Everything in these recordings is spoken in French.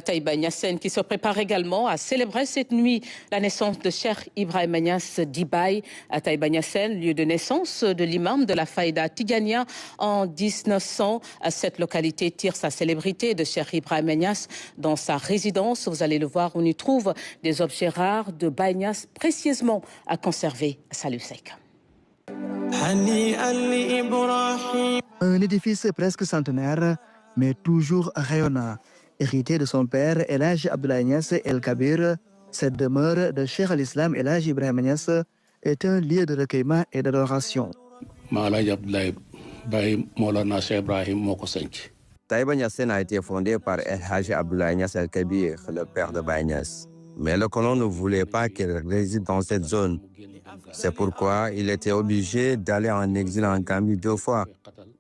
Taïba Niassène qui se prépare également à célébrer cette nuit la naissance de Cheikh Ibrahima Niass d'Ibaye. À Taïba Niassène, lieu de naissance de l'imam de la Faïda Tidjania en 1900. Cette localité tire sa célébrité de Cheikh Ibrahima Niass dans sa résidence. Vous allez le voir, on y trouve des objets rares de Baye Niass précieusement à conserver. Salut Sek. Un édifice presque centenaire, mais toujours rayonnant. Hérité de son père, El Hadj Abdoulaye Niass El Kabir, cette demeure de Cheikh al-Islam El Hadj Ibrahima Niass est un lieu de recueillement et d'adoration. Taïba Niassène a été fondé par El Hadj Abdoulaye Niass El Kabir, le père de Baye Niass. Mais le colon ne voulait pas qu'il réside dans cette zone. C'est pourquoi il était obligé d'aller en exil en Gambie 2 fois.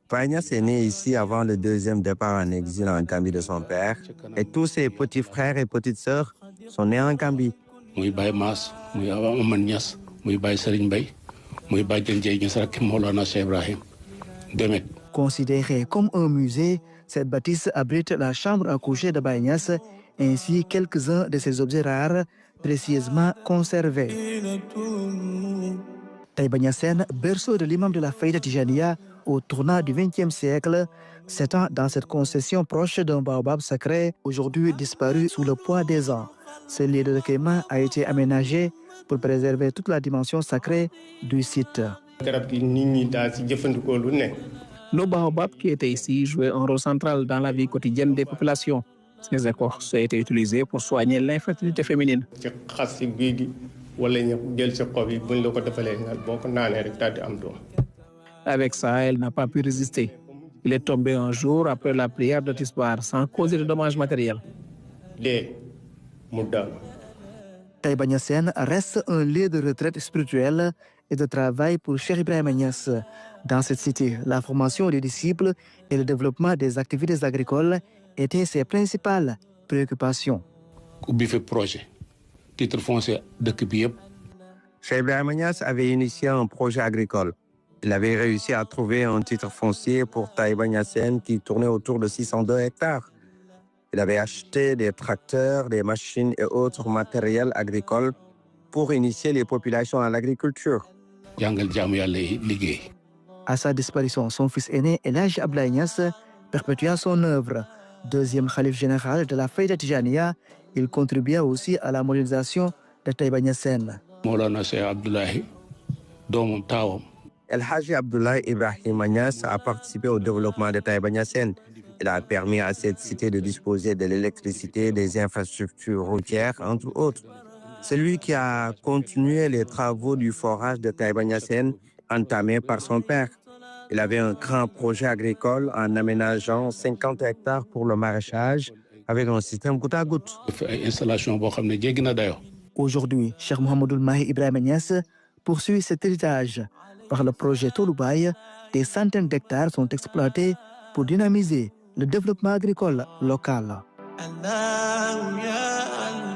Baye Niass est né ici avant le deuxième départ en exil en Gambie de son père. Et tous ses petits frères et petites sœurs sont nés en Gambie. Considérée comme un musée, cette bâtisse abrite la chambre à coucher de Baye Niass ainsi quelques-uns de ses objets rares précieusement conservés. Taïba Niassène, berceau de l'imam de la Faïda Tidjania au tournant du XXe siècle, s'étend dans cette concession proche d'un baobab sacré, aujourd'hui disparu sous le poids des ans. Ce lieu de recueillement a été aménagé pour préserver toute la dimension sacrée du site. Le baobab qui était ici jouait un rôle central dans la vie quotidienne des populations. Ces écorces ont été utilisées pour soigner l'infertilité féminine. Avec ça, elle n'a pas pu résister. Il est tombé un jour après la prière de Tisbar sans causer de dommages matériels. Taïba Niassène reste un lieu de retraite spirituelle et de travail pour Cheikh Ibrahima Niass. Dans cette cité, la formation des disciples et le développement des activités agricoles étaient ses principales préoccupations. Cheikh Ibrahima Niass avait initié un projet agricole. Il avait réussi à trouver un titre foncier pour Taïba Niassène qui tournait autour de 602 hectares. Il avait acheté des tracteurs, des machines et autres matériels agricoles pour initier les populations à l'agriculture. À sa disparition, son fils aîné, El Hadj Abdoulaye Niass, perpétua son œuvre. Deuxième khalife général de la Faïda Tidjania, il contribua aussi à la modernisation de Taïba Niassène. El Hadj Abdoulaye Ibrahima Niass a participé au développement de Taïba Niassène. Il a permis à cette cité de disposer de l'électricité, des infrastructures routières, entre autres. C'est lui qui a continué les travaux du forage de Taïba Niassène entamés par son père. Il avait un grand projet agricole en aménageant 50 hectares pour le maraîchage avec un système goutte à goutte. Aujourd'hui, Cheikh Mohamedoul Mahi Ibrahima Niass poursuit cet héritage. Par le projet Tolubaye, des centaines d'hectares sont exploités pour dynamiser le développement agricole local.